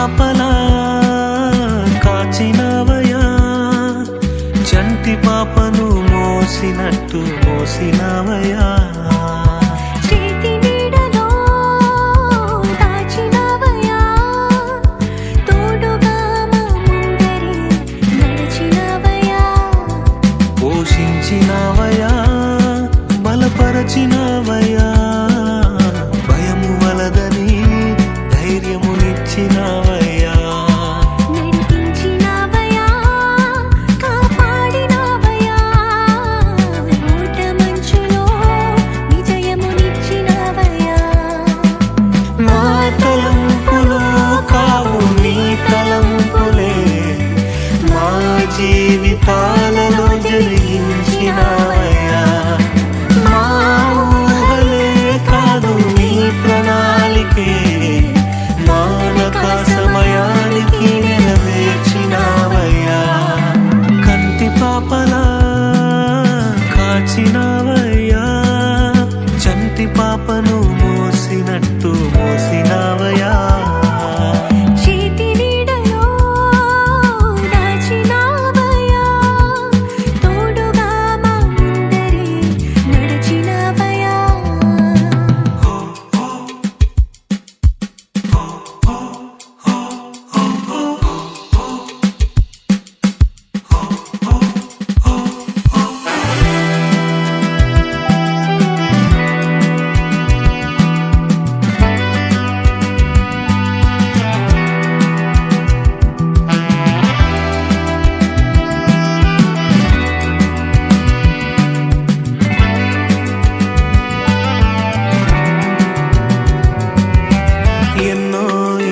పాపలా కాచినవయా, చంటి పాపను మోసినట్టు మోసినవయా. పోషించినవయా, బలపరచినవయా, భయము వలదని ధైర్యమునిచ్చినవయ్యా. నడిపించినవయ్యా, కాపాడినవయ్యా, ఊట మంచులో విజయమునిచ్చినవయ్యా. నా తలంపులు కావు నీ తలంపులే, మా జీవితాలలో జరిగించినవయ్యా. మా ఊహలే కాదు నీ ప్రణాళికే, మానక సమయానికి నెరవేర్చినవయ్యా. కంటి పాపలా కాచినవయ్యా, చంటి పాపను మోసినట్టు మోసినవయ్యా. చేతి నీడలో దాచినవయ్యా, తోడుగా మా ముందరే నడిచినవయ్యా. ఎన్నో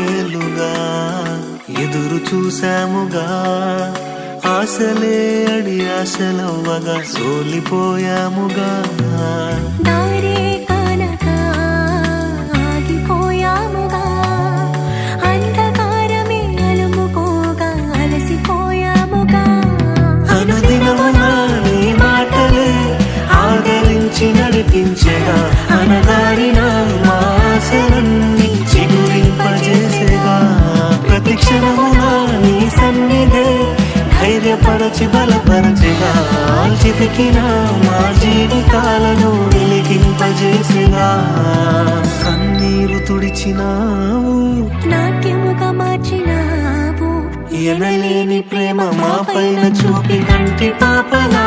ఏళ్ళుగా ఎదురు చూసాముగా, ఆశలే అడి ఆశలవ్వగా సోలిపోయాముగా. దారే కానక ఆగిపోయాముగా, అంధకారమే అలుముకోగా అలసిపోయాముగా. అనుదినమునా నీ మాటలే ఆదరించి నడిపించేగా, అనగారిన మా ఆశలన్నీ చిగురింపజేసేగా. ప్రతి క్షణమునా నీ సన్నిధే ధైర్యపరచి బలపరచెగా, చితికిన మా జీవితాలను వెలిగింపజేసేగా. కన్నీరు తుడిచినావు, నాట్యముగా మార్చినావు, ఎనలేని ప్రేమ మా పైన చూపి కంటి పాపలా